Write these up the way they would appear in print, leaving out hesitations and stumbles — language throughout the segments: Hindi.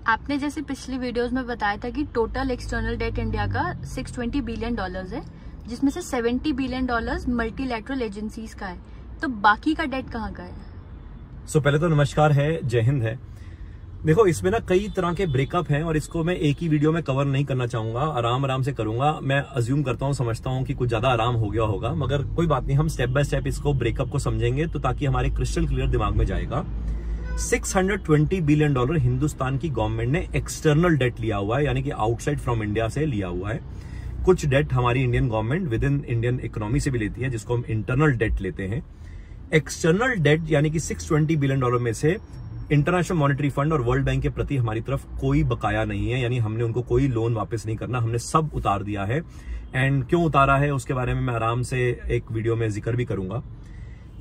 आपने जैसे पिछली वीडियोस में बताया था कि टोटल एक्सटर्नल डेट इंडिया का $620 बिलियन है, जिसमें से $70 बिलियन मल्टीलैटरल एजेंसीज का है, तो बाकी का डेट कहाँ का है? पहले तो नमस्कार है, जय हिंद है। देखो, इसमें ना कई तरह के ब्रेकअप हैं और इसको मैं एक ही वीडियो में कवर नहीं करना चाहूंगा, आराम से करूंगा। मैं अज्यूम करता हूं, समझता हूं कि कुछ ज्यादा आराम हो गया होगा, मगर कोई बात नहीं, हम स्टेप बाय स्टेप इसको ब्रेकअप को समझेंगे तो ताकि हमारे क्रिस्टल क्लियर दिमाग में जाएगा। $620 बिलियन हिंदुस्तान की गवर्नमेंट ने एक्सटर्नल डेट लिया हुआ है, यानी कि आउटसाइड फ्रॉम इंडिया से लिया हुआ है। कुछ डेट हमारी Indian government with in Indian economy से भी लेती है, जिसको हम इंटरनल डेट लेते हैं। एक्सटर्नल डेट यानी कि $620 बिलियन में से इंटरनेशनल मॉनेटरी फंड और वर्ल्ड बैंक के प्रति हमारी तरफ कोई बकाया नहीं है, यानी हमने उनको कोई लोन वापस नहीं करना, हमने सब उतार दिया है। एंड क्यों उतारा है उसके बारे में मैं आराम से एक वीडियो में जिक्र भी करूंगा।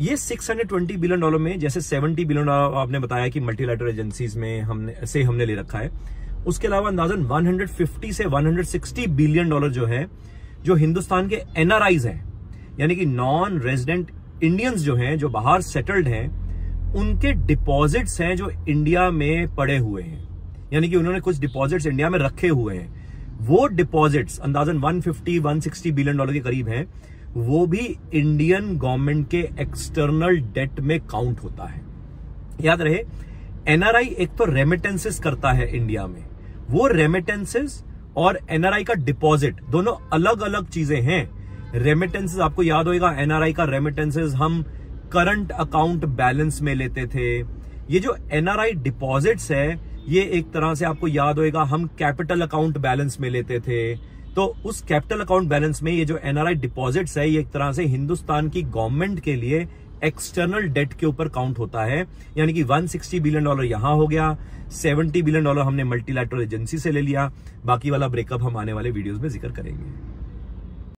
ये $620 बिलियन में जैसे $70 बिलियन आपने बताया कि मल्टीलैटरल एजेंसीज में हमने ले रखा है, उसके अलावा अंदाजन 150 से 160 बिलियन जो है, जो हिंदुस्तान के एनआरआईज हैं, यानी कि नॉन रेजिडेंट इंडियंस जो हैं, जो बाहर सेटल्ड हैं, उनके डिपॉजिट्स हैं जो इंडिया में पड़े हुए हैं, यानी कि उन्होंने कुछ डिपॉजिट्स इंडिया में रखे हुए हैं। वो डिपॉजिट्स अंदाजन 150-160 बिलियन के करीब हैं, वो भी इंडियन गवर्नमेंट के एक्सटर्नल डेट में काउंट होता है। याद रहे, एनआरआई एक तो रेमिटेंसेस करता है इंडिया में, वो रेमिटेंसेस और एनआरआई का डिपॉजिट दोनों अलग अलग चीजें हैं। रेमिटेंसेस आपको याद होगा, एनआरआई का रेमिटेंसेस हम करंट अकाउंट बैलेंस में लेते थे। ये जो एनआरआई डिपॉजिट्स है, ये एक तरह से आपको याद होगा हम कैपिटल अकाउंट बैलेंस में लेते थे। तो उस कैपिटल अकाउंट बैलेंस में ये जो एनआरआई डिपॉजिट्स है, ये एक तरह से हिंदुस्तान की गवर्नमेंट के लिए एक्सटर्नल डेट के ऊपर काउंट होता है, यानी कि $160 बिलियन यहां हो गया, $70 बिलियन हमने मल्टीलैटरल एजेंसी से ले लिया। बाकी वाला ब्रेकअप हम आने वाले वीडियोस में जिक्र करेंगे।